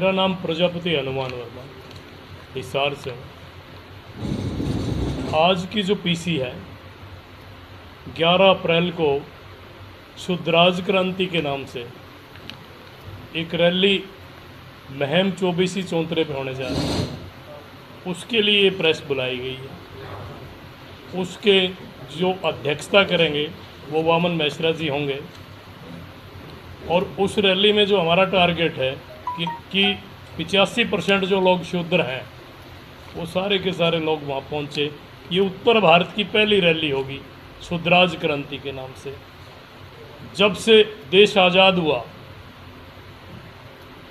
मेरा नाम प्रजापति हनुमान वर्मा, हिसार से हूँ। आज की जो पीसी है, 11 अप्रैल को शुद्धराज क्रांति के नाम से एक रैली महम चौबीसी चौंतरे पे होने जा रही है। उसके लिए ये प्रेस बुलाई गई है। उसके जो अध्यक्षता करेंगे वो वामन मिश्रा जी होंगे। और उस रैली में जो हमारा टारगेट है कि 85% जो लोग शूद्र हैं वो सारे के सारे लोग वहाँ पहुँचे। ये उत्तर भारत की पहली रैली होगी शुद्धराज क्रांति के नाम से। जब से देश आज़ाद हुआ,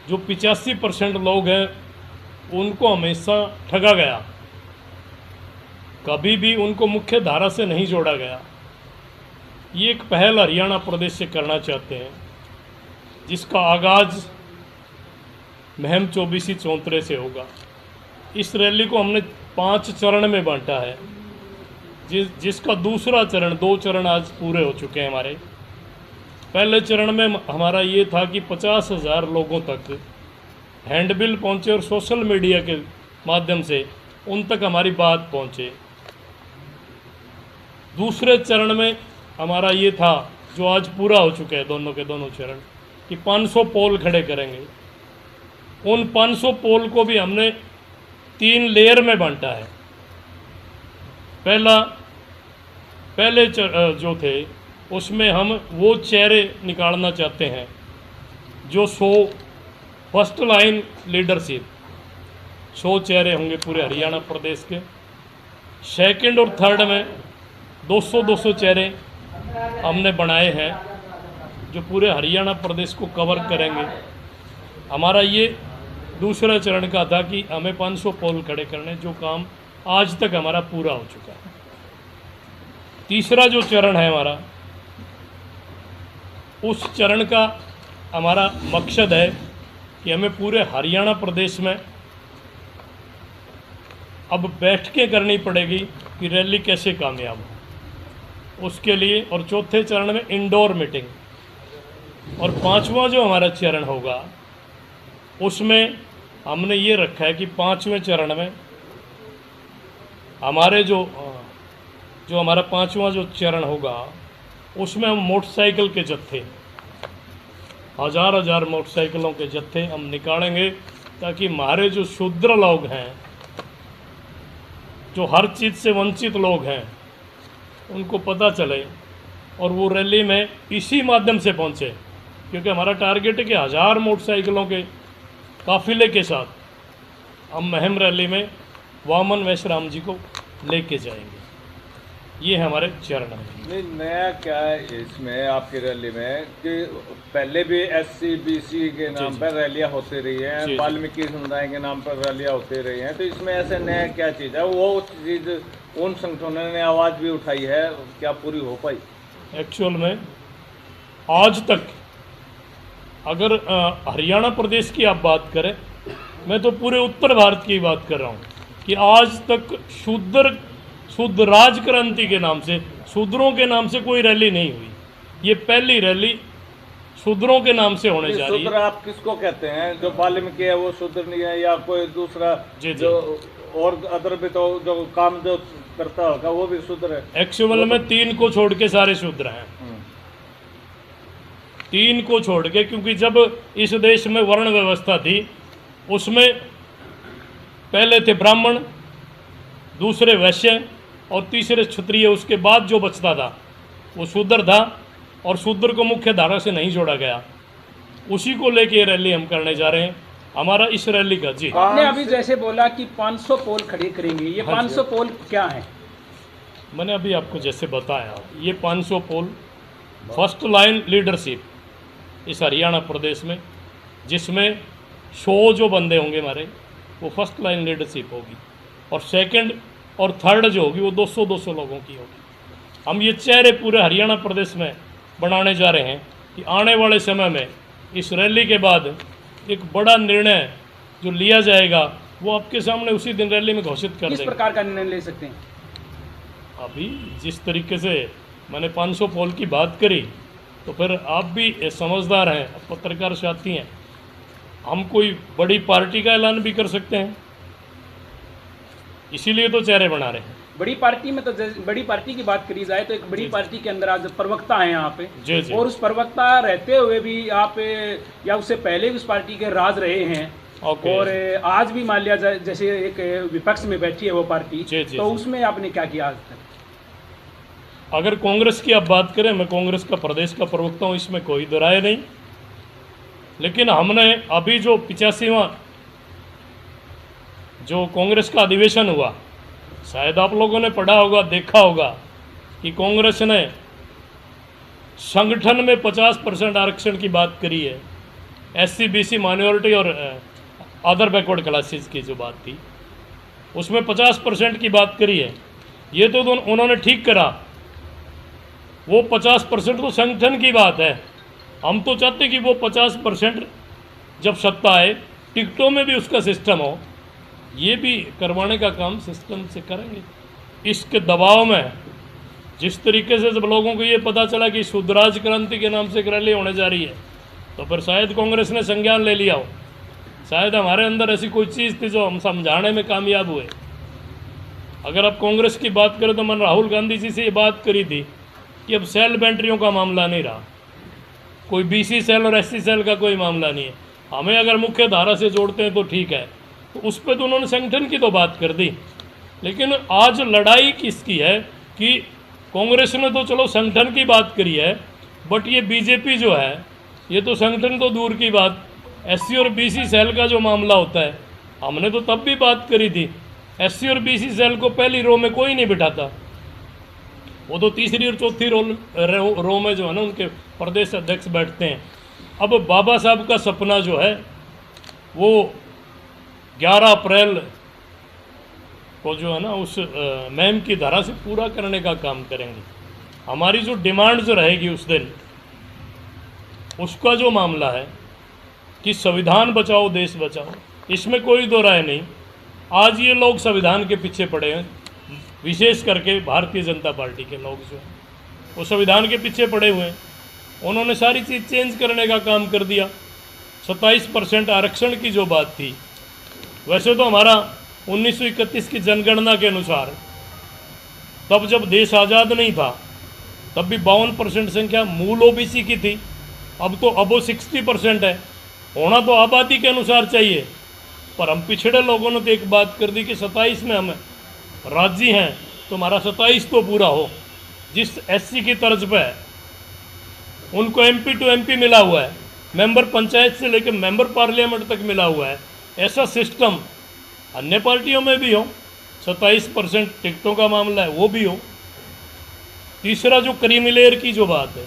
जो 85% लोग हैं उनको हमेशा ठगा गया, कभी भी उनको मुख्य धारा से नहीं जोड़ा गया। ये एक पहल हरियाणा प्रदेश से करना चाहते हैं, जिसका आगाज़ महम चौबीसी चौंतरे से होगा। इस रैली को हमने 5 चरण में बांटा है, जिसका दूसरा चरण, 2 चरण आज पूरे हो चुके हैं हमारे। पहले चरण में हमारा ये था कि 50,000 लोगों तक हैंडबिल पहुँचे और सोशल मीडिया के माध्यम से उन तक हमारी बात पहुँचे। दूसरे चरण में हमारा ये था, जो आज पूरा हो चुका है, दोनों के दोनों चरण, कि 500 पोल खड़े करेंगे। उन 500 पोल को भी हमने 3 लेयर में बांटा है। पहले जो थे उसमें हम वो चेहरे निकालना चाहते हैं जो 100 फर्स्ट लाइन लीडरशिप, 100 चेहरे होंगे पूरे हरियाणा प्रदेश के। सेकंड और थर्ड में 200-200 चेहरे हमने बनाए हैं जो पूरे हरियाणा प्रदेश को कवर करेंगे। हमारा ये दूसरा चरण का था कि हमें 500 पोल खड़े करने, जो काम आज तक हमारा पूरा हो चुका है। तीसरा जो चरण है हमारा, उस चरण का हमारा मकसद है कि हमें पूरे हरियाणा प्रदेश में अब बैठकें करनी पड़ेगी कि रैली कैसे कामयाब हो, उसके लिए। और चौथे चरण में इंडोर मीटिंग। और 5वां जो हमारा चरण होगा उसमें हमने ये रखा है कि 5वें चरण में हमारे जो हमारा 5वां जो चरण होगा उसमें हम मोटरसाइकिल के जत्थे, हज़ार मोटरसाइकिलों के जत्थे हम निकालेंगे, ताकि हमारे जो शूद्र लोग हैं, जो हर चीज़ से वंचित लोग हैं, उनको पता चले और वो रैली में इसी माध्यम से पहुंचे। क्योंकि हमारा टारगेट है कि 1000 मोटरसाइकिलों के काफिले के साथ हम महम रैली में वामन वैश्राम जी को लेके जाएंगे। ये हमारे चरण हैं। नहीं, नया क्या है इसमें आपकी रैली में कि पहले भी SC BC के नाम पर रैलियां होती रही हैं, वाल्मीकि समुदाय के नाम पर रैलियां होती रही हैं, तो इसमें ऐसे नया क्या चीज़ है? वो चीज़ उन संगठनों ने आवाज़ भी उठाई है, क्या पूरी हो पाई? एक्चुअल में आज तक अगर हरियाणा प्रदेश की आप बात करें, मैं तो पूरे उत्तर भारत की बात कर रहा हूँ, कि आज तक शुद्धराज क्रांति के नाम से, शूद्रों के नाम से कोई रैली नहीं हुई। ये पहली रैली शूद्रों के नाम से होने जा रही है। शूद्र आप किसको कहते हैं? जो वाल्मीकि है वो शूद्र नहीं है, या कोई दूसरा जो और अदर भी तो जो काम जो करता होगा वो भी शूद्र है? एक्चुअल में 3 को छोड़ के सारे शूद्र हैं। 3 को छोड़ के, क्योंकि जब इस देश में वर्ण व्यवस्था थी उसमें पहले थे ब्राह्मण, दूसरे वैश्य और तीसरे क्षत्रिय। उसके बाद जो बचता था वो शूद्र था, और शूद्र को मुख्य धारा से नहीं जोड़ा गया। उसी को लेके ये रैली हम करने जा रहे हैं। हमारा इस रैली का जी, आपने अभी जैसे बोला कि 500 पोल खड़े करेंगे, ये 500 पोल क्या है? मैंने अभी आपको जैसे बताया, ये 500 पोल फर्स्ट लाइन लीडरशिप इस हरियाणा प्रदेश में, जिसमें 100 जो बंदे होंगे हमारे, वो फर्स्ट लाइन लीडरशिप होगी। और सेकंड और थर्ड जो होगी वो 200-200 लोगों की होगी। हम ये चेहरे पूरे हरियाणा प्रदेश में बनाने जा रहे हैं कि आने वाले समय में इस रैली के बाद एक बड़ा निर्णय जो लिया जाएगा वो आपके सामने उसी दिन रैली में घोषित कर देंगे। किस प्रकार का निर्णय ले सकते हैं? अभी जिस तरीके से मैंने 500 पोल की बात करी, तो फिर आप भी समझदार हैं, पत्रकार साथी हैं, हम कोई बड़ी पार्टी का ऐलान भी कर सकते हैं, इसीलिए तो चेहरे बना रहे हैं। बड़ी पार्टी में तो बड़ी पार्टी की बात करी जाए तो एक बड़ी पार्टी के अंदर आज प्रवक्ता हैं यहाँ पे, जी जी। और उस प्रवक्ता रहते हुए भी आप या उससे पहले भी उस पार्टी के राज रहे हैं, ओके। और आज भी मान लिया जाए जैसे एक विपक्ष में बैठी है वो पार्टी, जी जी तो जी। उसमें आपने क्या किया आज तक? अगर कांग्रेस की आप बात करें, मैं कांग्रेस का प्रदेश का प्रवक्ता हूँ, इसमें कोई दो राय नहीं। लेकिन हमने अभी जो 85वां जो कांग्रेस का अधिवेशन हुआ, शायद आप लोगों ने पढ़ा होगा, देखा होगा कि कांग्रेस ने संगठन में 50% आरक्षण की बात करी है, SC BC माइनॉरिटी और अदर बैकवर्ड क्लासेस की जो बात थी उसमें 50% की बात करी है। ये तो उन्होंने ठीक करा, वो 50% तो संगठन की बात है। हम तो चाहते हैं कि वो 50% जब सत्ता आए टिकटों में भी उसका सिस्टम हो, ये भी करवाने का काम सिस्टम से करेंगे। इसके दबाव में जिस तरीके से जब लोगों को ये पता चला कि शुद्धराज क्रांति के नाम से एक रैली होने जा रही है, तो फिर शायद कांग्रेस ने संज्ञान ले लिया हो, शायद हमारे अंदर ऐसी कोई चीज़ थी जो हम समझाने में कामयाब हुए। अगर आप कांग्रेस की बात करें तो मैंने राहुल गांधी जी से ये बात करी थी कि अब सेल बेंट्रियों का मामला नहीं रहा, कोई BC सेल और SC सेल का कोई मामला नहीं है, हमें अगर मुख्य धारा से जोड़ते हैं तो ठीक है। तो उस पर तो उन्होंने संगठन की तो बात कर दी, लेकिन आज लड़ाई किसकी है कि कांग्रेस ने तो चलो संगठन की बात करी है, बट ये बीजेपी जो है ये तो संगठन तो दूर की बात, SC और BC सेल का जो मामला होता है, हमने तो तब भी बात करी थी, SC और BC सेल को पहली रो में कोई नहीं बिठाता, वो तो तीसरी और चौथी रो में जो है ना उनके प्रदेश अध्यक्ष बैठते हैं। अब बाबा साहब का सपना जो है वो 11 अप्रैल को जो है ना उस मुहिम की धारा से पूरा करने का काम करेंगे। हमारी जो डिमांड जो रहेगी उस दिन, उसका जो मामला है कि संविधान बचाओ देश बचाओ, इसमें कोई दो राय नहीं। आज ये लोग संविधान के पीछे पड़े हैं, विशेष करके भारतीय जनता पार्टी के लोग जो हैं वो संविधान के पीछे पड़े हुए हैं। उन्होंने सारी चीज़ चेंज करने का काम कर दिया। 27% आरक्षण की जो बात थी, वैसे तो हमारा 1931 की जनगणना के अनुसार तब जब देश आज़ाद नहीं था तब भी 52% संख्या मूल OBC की थी, अब तो अबो 60% है। होना तो आबादी के अनुसार चाहिए, पर हम पिछड़े लोगों ने तो एक बात कर दी कि 27 में हम राजी हैं तो हमारा 27 तो पूरा हो। जिस SC की तर्ज पे है उनको MP to MP मिला हुआ है, मेंबर पंचायत से लेकर मेंबर पार्लियामेंट तक मिला हुआ है, ऐसा सिस्टम अन्य पार्टियों में भी हो। 27% टिकटों का मामला है वो भी हो। तीसरा जो क्रीमी लेयर की जो बात है,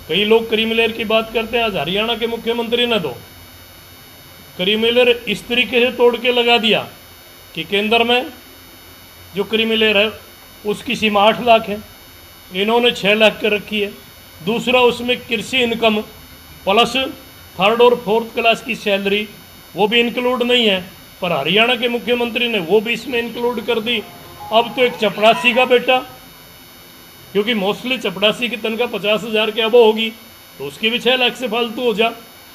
कई लोग क्रीमी लेयर की बात करते हैं, आज हरियाणा के मुख्यमंत्री ने तो क्रीमी लेयर इस तरीके से तोड़ के लगा दिया कि केंद्र में जो क्रीमी लेयर है उसकी सीमा 8 लाख है, इन्होंने 6 लाख कर रखी है। दूसरा उसमें कृषि इनकम प्लस 3rd और 4th क्लास की सैलरी वो भी इंक्लूड नहीं है, पर हरियाणा के मुख्यमंत्री ने वो भी इसमें इंक्लूड कर दी। अब तो एक चपरासी का बेटा, क्योंकि मोस्टली चपरासी की तनख्वाह 50,000 के अब होगी, तो उसकी भी 6 लाख से फालतू हो जा,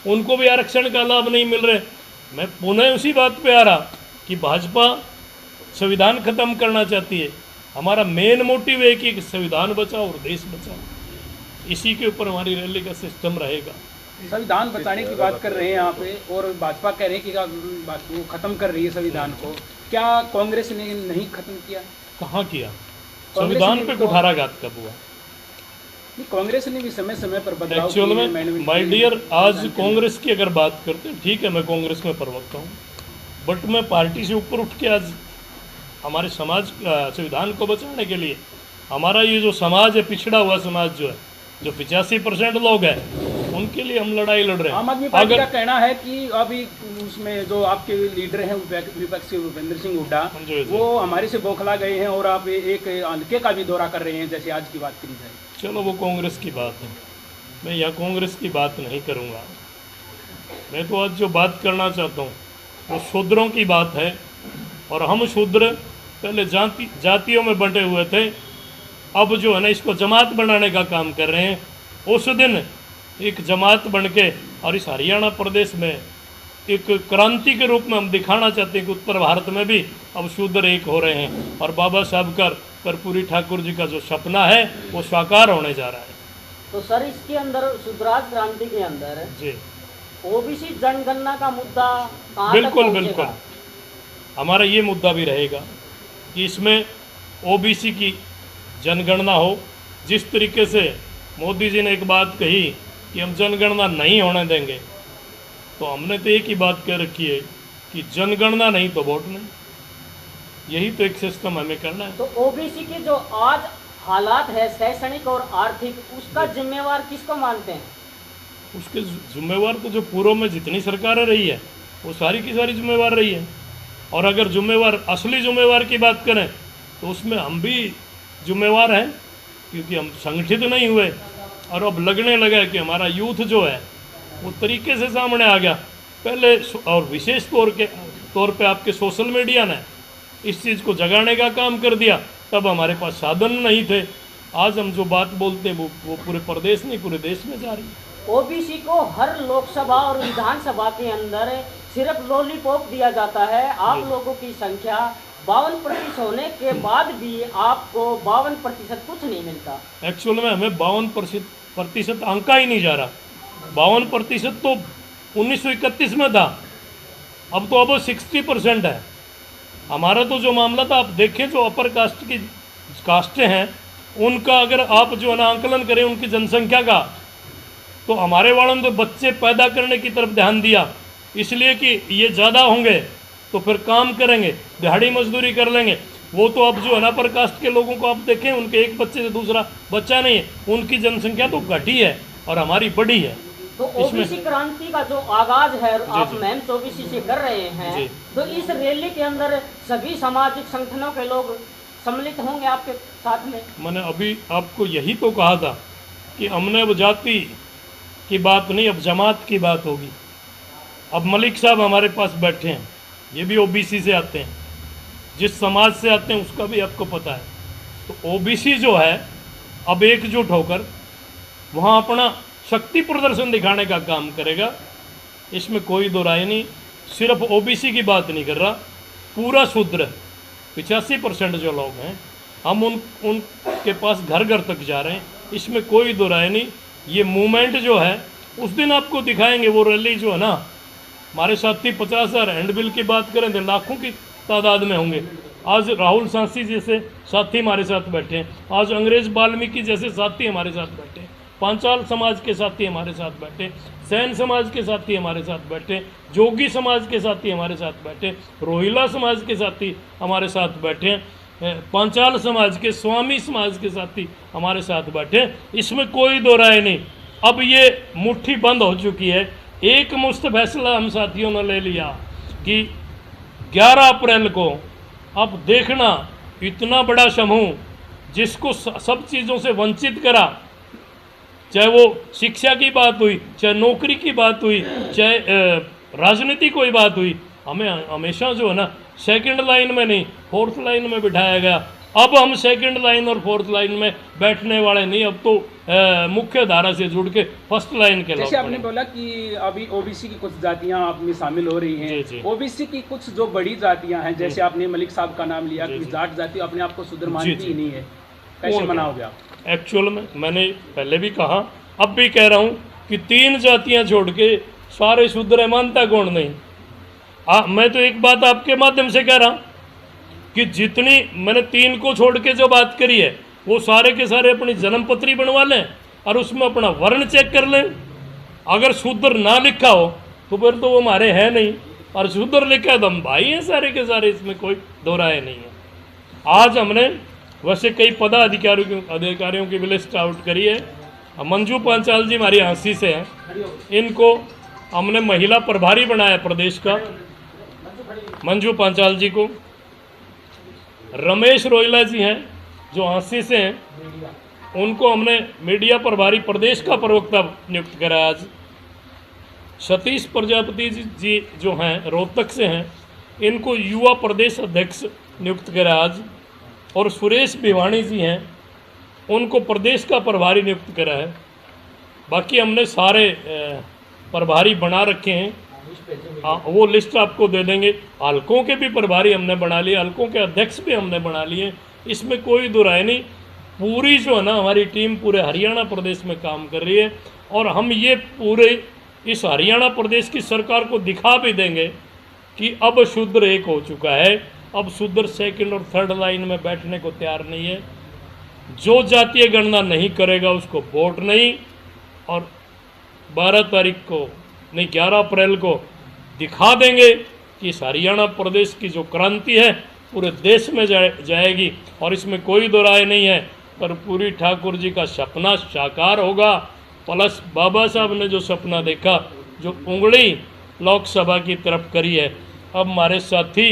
उनको भी आरक्षण का लाभ नहीं मिल रहे। मैं पुनः उसी बात पे आ रहा कि भाजपा संविधान खत्म करना चाहती है। हमारा मेन मोटिव है कि संविधान बचाओ और देश बचाओ, इसी के ऊपर हमारी रैली का सिस्टम रहेगा। संविधान बचाने की बात कर रहे हैं यहाँ पे, और भाजपा कह रहे हैं कि वो खत्म कर रही है संविधान को। क्या कांग्रेस ने नहीं खत्म किया? कहाँ किया? संविधान पे कुठाराघात कब हुआ? कांग्रेस ने भी समय समय पर बदलाव एक्चुअल में माय डियर, आज कांग्रेस की अगर बात करते हैं, ठीक है मैं कांग्रेस में प्रवक्ता हूँ, बट मैं पार्टी से ऊपर उठ के आज हमारे समाज संविधान को बचाने के लिए, हमारा ये जो समाज है, पिछड़ा हुआ समाज जो है, जो 85% लोग हैं, उनके लिए हम लड़ाई लड़ रहे हैं। आम आदमी पार्टी का कहना है कि अभी उसमें जो आपके लीडर हैं विपक्ष के भूपेंद्र सिंह हुड्डा, वो हमारे से बौखला गए हैं और आप एक हल्के का भी दौरा कर रहे हैं, जैसे आज की बात करी जाए। चलो वो कांग्रेस की बात है, मैं यहाँ कांग्रेस की बात नहीं करूँगा। मैं तो आज जो बात करना चाहता हूँ वो शूद्रों की बात है, और हम शूद्र पहले जातियों में बंटे हुए थे, अब जो है ना इसको जमात बनाने का काम कर रहे हैं। उस दिन एक जमात बन के, और इस हरियाणा प्रदेश में एक क्रांति के रूप में हम दिखाना चाहते हैं कि उत्तर भारत में भी अब शूद्र एक हो रहे हैं, और बाबा साहब कर्पूरी ठाकुर जी का जो सपना है वो साकार होने जा रहा है। तो सर इसके अंदर शुद्राज क्रांति के अंदर जी ओबीसी जनगणना का मुद्दा कहाँ तक बिल्कुल पहुंचेगा? बिल्कुल हमारा ये मुद्दा भी रहेगा कि इसमें ओबीसी की जनगणना हो। जिस तरीके से मोदी जी ने एक बात कही कि हम जनगणना नहीं होने देंगे, तो हमने तो एक ही बात कह रखी है कि जनगणना नहीं तो वोट नहीं। यही तो एक सिस्टम हमें करना है। तो ओबीसी के जो आज हालात है शैक्षणिक और आर्थिक, उसका जिम्मेवार किसको मानते हैं? उसके जिम्मेवार तो जो पूर्व में जितनी सरकारें रही है वो सारी की सारी जिम्मेवार रही है। और अगर जिम्मेवार असली जिम्मेवार की बात करें तो उसमें हम भी जिम्मेवार हैं, क्योंकि हम संगठित नहीं हुए। और अब लगने लगा कि हमारा यूथ जो है वो तरीके से सामने आ गया पहले, और विशेष तौर पे आपके सोशल मीडिया ने इस चीज़ को जगाने का काम कर दिया। तब हमारे पास साधन नहीं थे। आज हम जो बात बोलते हैं वो पूरे प्रदेश नहीं पूरे देश में जा रही है। ओबीसी को हर लोकसभा और विधानसभा के अंदर सिर्फ लॉलीपॉप दिया जाता है। आप लोगों की संख्या 52% होने के बाद भी आपको 52% कुछ नहीं मिलता। एक्चुअल में हमें 52% आंका ही नहीं जा रहा। 52% तो 1931 में था, अब तो अब 60% है। हमारा तो जो मामला था, आप देखें जो अपर कास्ट की कास्टें हैं उनका अगर आप जो है ना आंकलन करें उनकी जनसंख्या का, तो हमारे वालों ने तो बच्चे पैदा करने की तरफ ध्यान दिया, इसलिए कि ये ज़्यादा होंगे तो फिर काम करेंगे, दिहाड़ी मजदूरी कर लेंगे। वो तो अब जो है ना अपर कास्ट के लोगों को आप देखें, उनके एक बच्चे से दूसरा बच्चा नहीं है, उनकी जनसंख्या तो घटी है और हमारी बढ़ी है। तो ओबीसी क्रांति का जो आगाज है आप महम 24 से कर रहे हैं, तो इस रैली के अंदर सभी सामाजिक संगठनों के लोग सम्मिलित होंगे आपके साथ में? मैंने अभी आपको यही तो कहा था कि हमने अब जाति की बात नहीं, अब जमात की बात होगी। अब मलिक साहब हमारे पास बैठे हैं, ये भी ओबीसी से आते हैं, जिस समाज से आते हैं उसका भी आपको पता है। तो ओबीसी जो है अब एकजुट होकर वहाँ अपना शक्ति प्रदर्शन दिखाने का काम करेगा, इसमें कोई दो राय नहीं। सिर्फ ओबीसी की बात नहीं कर रहा, पूरा शूद्र 85% जो लोग हैं हम उनके पास घर घर तक जा रहे हैं, इसमें कोई दो राय नहीं। ये मूवमेंट जो है उस दिन आपको दिखाएंगे, वो रैली जो है ना, हमारे साथी 50,000 हैंडबिल की बात करें तो लाखों की तादाद में होंगे। आज राहुल सांसी जैसे साथी हमारे साथ बैठे हैं, आज अंग्रेज वाल्मीकि जैसे साथी हमारे साथ बैठे हैं, पांचाल समाज के साथी हमारे साथ बैठे, सैन समाज के साथी हमारे साथ बैठे, जोगी समाज के साथी हमारे साथ बैठे, रोहिला समाज के साथी हमारे साथ बैठे, पांचाल समाज के, स्वामी समाज के साथी हमारे साथ बैठे। इसमें कोई दो राय नहीं। अब ये मुट्ठी बंद हो चुकी है। एक मुश्त फैसला हम साथियों ने ले लिया कि 11 अप्रैल को अब देखना, इतना बड़ा समूह जिसको सब चीज़ों से वंचित करा, चाहे वो शिक्षा की बात हुई, चाहे नौकरी की बात हुई, चाहे राजनीति कोई बात हुई, हमें हमेशा जो है ना सेकंड लाइन में नहीं फोर्थ लाइन में बिठाया गया। अब हम सेकंड लाइन और फोर्थ लाइन में बैठने वाले नहीं, अब तो मुख्य धारा से जुड़ के फर्स्ट लाइन के लोग। जैसे आपने बोला कि अभी ओबीसी की कुछ जातियां आप में शामिल हो रही हैं, ओबीसी की कुछ जो बड़ी जातियां हैं, जैसे आपने मलिक साहब का नाम लिया कि जाट जाति अपने आप को शूद्र मानती ही नहीं है, कैसे मनाओगे आप? एक्चुअल में मैंने पहले भी कहा, अब भी कह रहा हूँ कि 3 जातियाँ छोड़ के सारे शूद्र मानता कौन नहीं। मैं तो एक बात आपके माध्यम से कह रहा हूँ कि जितनी मैंने 3 को छोड़ के जो बात करी है वो सारे के सारे अपनी जन्मपत्री बनवा लें और उसमें अपना वर्ण चेक कर लें। अगर शूद्र ना लिखा हो तो फिर तो वो हमारे हैं नहीं, और शूद्र लिखा है तो हम भाई हैं सारे के सारे, इसमें कोई दो राय नहीं है। आज हमने वैसे कई अधिकारियों की भी लिस्ट आउट करी है। मंजू पांचाल जी हमारी हाँसी से हैं, इनको हमने महिला प्रभारी बनाया प्रदेश का, मंजू पांचाल जी को। रमेश रोहिला जी हैं जो हाँसी से हैं, उनको हमने मीडिया प्रभारी प्रदेश का प्रवक्ता नियुक्त करा। आज सतीश प्रजापति जी जो हैं रोहतक से हैं, इनको युवा प्रदेश अध्यक्ष नियुक्त करा आज। और सुरेश भिवानी जी हैं, उनको प्रदेश का प्रभारी नियुक्त करा है। बाकी हमने सारे प्रभारी बना रखे हैं। वो लिस्ट आपको दे देंगे। हलकों के भी प्रभारी हमने बना लिए, हलकों के अध्यक्ष भी हमने बना लिए, इसमें कोई दो राय नहीं। पूरी जो है ना हमारी टीम पूरे हरियाणा प्रदेश में काम कर रही है और हम ये पूरे इस हरियाणा प्रदेश की सरकार को दिखा भी देंगे कि अब शूद्र एक हो चुका है। अब शूद्र सेकंड और थर्ड लाइन में बैठने को तैयार नहीं है। जो जातीय गणना नहीं करेगा उसको वोट नहीं। और 12 तारीख को नहीं 11 अप्रैल को दिखा देंगे कि इस हरियाणा प्रदेश की जो क्रांति है पूरे देश में जाएगी और इसमें कोई दो राय नहीं है। पर पूरी ठाकुर जी का सपना साकार होगा। प्लस बाबा साहब ने जो सपना देखा, जो उंगली लोकसभा की तरफ करी है, अब हमारे साथी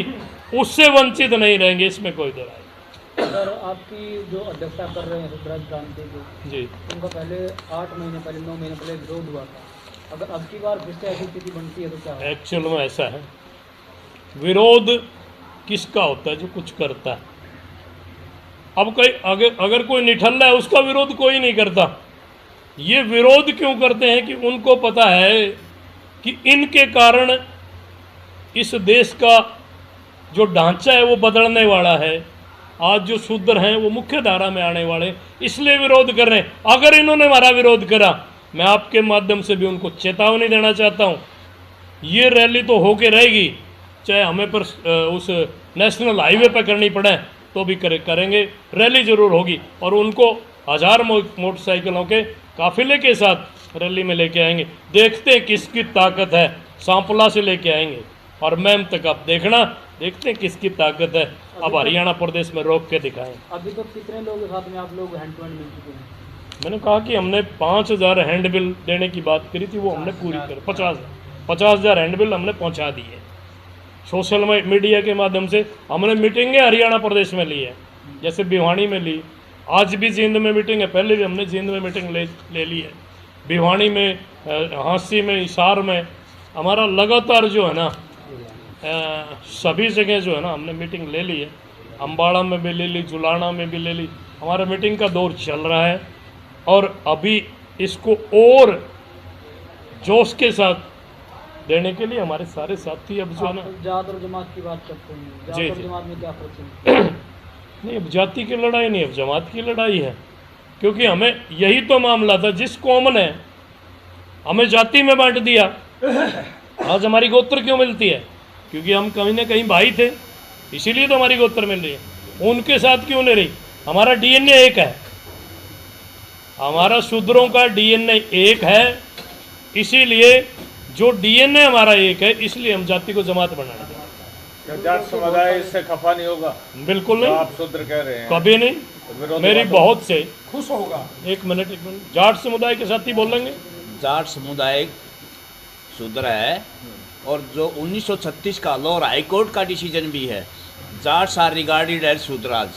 उससे वंचित नहीं रहेंगे, इसमें कोई दो राय। सर, आपकी जो अध्यक्षता कर रहे हैं शुद्राज क्रांति की, जी, उनका पहले 8 महीने पहले 9 महीने पहले विरोध हुआ था। अगर अब की बार फिर से ऐसी स्थिति बनती है तो क्या होगा? एक्चुअल में ऐसा है, विरोध किसका होता है? जो कुछ करता है। अब कोई अगर कोई निठल्ला है उसका विरोध कोई नहीं करता। ये विरोध क्यों करते हैं कि उनको पता है कि इनके कारण इस देश का जो ढांचा है वो बदलने वाला है। आज जो शूद्र हैं वो मुख्य धारा में आने वाले, इसलिए विरोध कर रहे हैं। अगर इन्होंने हमारा विरोध करा, मैं आपके माध्यम से भी उनको चेतावनी देना चाहता हूँ, ये रैली तो होके रहेगी, चाहे हमें पर उस नेशनल हाईवे पर करनी पड़े तो भी करेंगे। रैली जरूर होगी और उनको 1000 मोटरसाइकिलों के काफिले के साथ रैली में लेके आएंगे। देखते हैं किसकी ताकत है, सांपला से लेके आएंगे और मैम तक आप देखना, देखते हैं किसकी ताकत है। अब हरियाणा प्रदेश में रोक के दिखाएं। अभी तो कितने लोगों के साथ में आप लोग हैंड टू हैंड मिल चुके हैं? मैंने कहा कि हमने 5000 हैंड बिल देने की बात करी थी, वो हमने पूरी कर 50,000 हैंड बिल हमने पहुंचा दी है। सोशल मीडिया के माध्यम से हमने मीटिंगें हरियाणा प्रदेश में ली है, जैसे भिवानी में ली, आज भी जींद में मीटिंग है, पहले भी हमने जींद में मीटिंग ले ली है, भिवानी में, हांसी में, हिसार में। हमारा लगातार जो है ना सभी जगह जो है ना हमने मीटिंग ले ली है। अम्बाड़ा में भी ले ली, जुलाना में भी ले ली। हमारा मीटिंग का दौर चल रहा है और अभी इसको और जोश के साथ देने के लिए हमारे सारे साथी अब जो है ना जात और जमात की बात करते हैं, जात जी, और जी। जमात में क्या फर्क है? नहीं, अब जाति की लड़ाई नहीं, अब जमात की लड़ाई है। क्योंकि हमें यही तो मामला था, जिस कौम ने हमें जाति में बांट दिया, आज हमारी गोत्र क्यों मिलती है? क्योंकि हम कहीं ना कहीं भाई थे, इसीलिए तो हमारी गोत्र मिल रही है। उनके साथ क्यों नहीं रही? हमारा डीएनए एक है, हमारा शूद्रों का डीएनए एक है, इसीलिए जो डीएनए हमारा एक है, इसलिए हम जाति को जमात बनाने दें। क्या जाट समुदाय इससे खफा नहीं होगा? बिल्कुल जो नहीं, आप शूद्र कह रहे हैं, कभी नहीं। विरोधी मेरी बातों- बहुत से खुश होगा। एक मिनट जाट समुदाय के साथी बोलेंगे। जाट समुदाय शूद्र है और जो 1936 का लाहौर हाईकोर्ट का डिसीजन भी है, Jats are regarded as Shudras.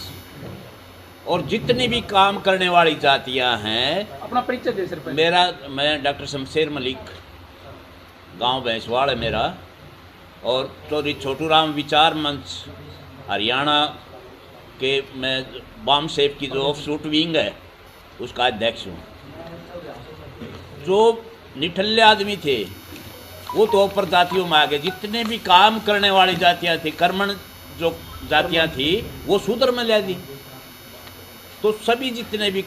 और जितनी भी काम करने वाली जातियां हैं, अपना परिचय दे सर पहले। मैं डॉक्टर शमशेर मलिक, गांव भैंसवाड़ है मेरा, और चौधरी छोटू राम विचार मंच हरियाणा के, मैं बाम सेफ की जो ऑफ शूट विंग है उसका अध्यक्ष हूँ। जो निठल्ले आदमी थे वो तो ऊपर जातियों में आ गए। जितने भी काम करने वाली जातियाँ थी, कर्मण जो जातियाँ थी, वो शूद्र में ले दी। तो सभी जितने भी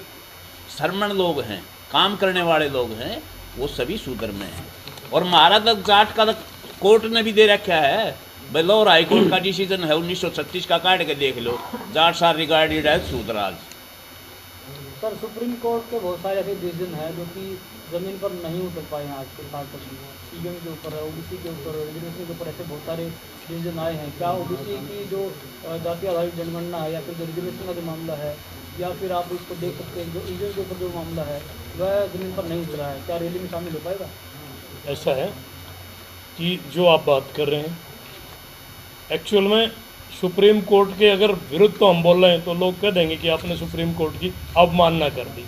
शर्मण लोग हैं, काम करने वाले लोग हैं, वो सभी शूद्र में हैं। और महाराजा जाट का कोर्ट ने भी दे रखा है, लाहौर हाई कोर्ट का डिसीजन है 1936 का, काट के देख लो, Jats are regarded as Shudras. Sir, supreme court के बहुत सारे ऐसे डिसीजन है जो कि ज़मीन पर नहीं उतर पाए हैं आज के साल तक। सीएम के ऊपर है, ओबीसी के ऊपर, रिजर्वेशन के ऊपर ऐसे बहुत सारे डिसीजन आए हैं। क्या ओबीसी की जो जाति आधारित जनगणना है या फिर जो रिजर्वेशन का जो मामला है, या फिर आप इसको देख सकते हैं जो ईवीएम के ऊपर जो मामला है वह ज़मीन पर नहीं उतरा है, क्या रैली में शामिल हो पाएगा? ऐसा है कि जो आप बात कर रहे हैं, एक्चुअल में सुप्रीम कोर्ट के अगर विरुद्ध तो हम बोल रहे हैं तो लोग कह देंगे कि आपने सुप्रीम कोर्ट की अवमानना कर दी।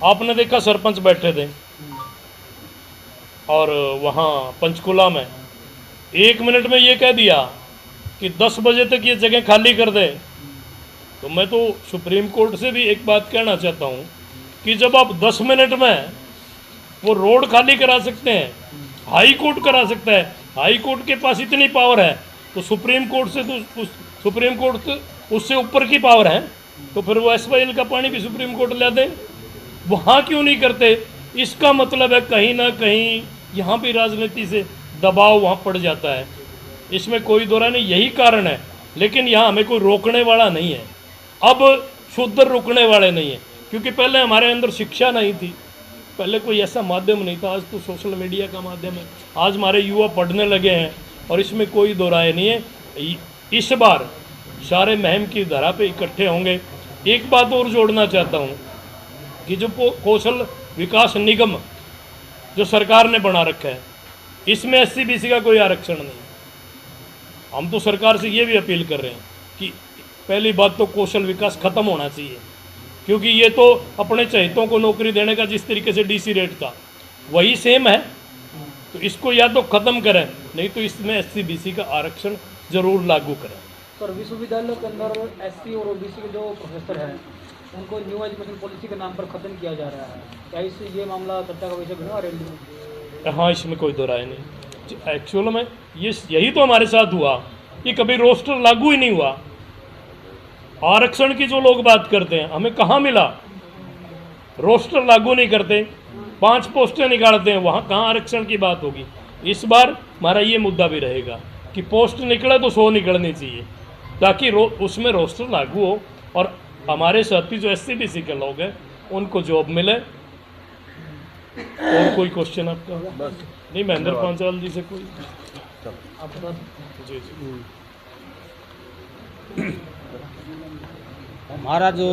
आपने देखा सरपंच बैठे थे और वहाँ पंचकुला में 1 मिनट में ये कह दिया कि 10 बजे तक ये जगह खाली कर दे। तो मैं तो सुप्रीम कोर्ट से भी एक बात कहना चाहता हूँ कि जब आप 10 मिनट में वो रोड खाली करा सकते हैं, हाई कोर्ट करा सकता है, हाई कोर्ट के पास इतनी पावर है, तो सुप्रीम कोर्ट से तो सुप्रीम कोर्ट तो उससे ऊपर की पावर है, तो फिर वो SYL का पानी भी सुप्रीम कोर्ट ले दें, वहाँ क्यों नहीं करते? इसका मतलब है कहीं ना कहीं यहाँ भी राजनीति से दबाव वहाँ पड़ जाता है, इसमें कोई दो राय नहीं, यही कारण है। लेकिन यहाँ हमें कोई रोकने वाला नहीं है, अब शुद्ध रुकने वाले नहीं है, क्योंकि पहले हमारे अंदर शिक्षा नहीं थी, पहले कोई ऐसा माध्यम नहीं था, आज तो सोशल मीडिया का माध्यम है, आज हमारे युवा पढ़ने लगे हैं, और इसमें कोई दो राय नहीं है। इस बार सारे महम की धारा पे इकट्ठे होंगे। एक बात और जोड़ना चाहता हूँ कि जो कौशल विकास निगम जो सरकार ने बना रखा है, इसमें SC-BC का कोई आरक्षण नहीं है। हम तो सरकार से ये भी अपील कर रहे हैं कि पहली बात तो कौशल विकास खत्म होना चाहिए, क्योंकि ये तो अपने चहेतों को नौकरी देने का जिस तरीके से DC रेट था वही सेम है, तो इसको या तो ख़त्म करें, नहीं तो इसमें SC-BC का आरक्षण जरूर लागू करें। सर, विश्वविद्यालयों के अंदर SC और OBC के जो प्रोफेसर हैं उनको न्यू एजुकेशन पॉलिसी के नाम पर ख़त्म किया जा रहा है, क्या इससे ये मामला चर्चा का विषय बना रैली में? हाँ, इसमें कोई दो राय नहीं। एक्चुअल में यही तो हमारे साथ हुआ कि कभी रोस्टर लागू ही नहीं हुआ। आरक्षण की जो लोग बात करते हैं, हमें कहाँ मिला? रोस्टर लागू नहीं करते, 5 पोस्टें निकालते हैं, वहाँ कहाँ आरक्षण की बात होगी? इस बार हमारा ये मुद्दा भी रहेगा कि पोस्ट निकले तो 100 निकलनी चाहिए, ताकि उसमें रोस्टर लागू हो और हमारे साथी जो SC-BC के लोग हैं उनको जॉब मिले। और कोई क्वेश्चन आपका? बस नहीं, महेंद्र पांचाल जी से कोई? जी जी। हमारा जो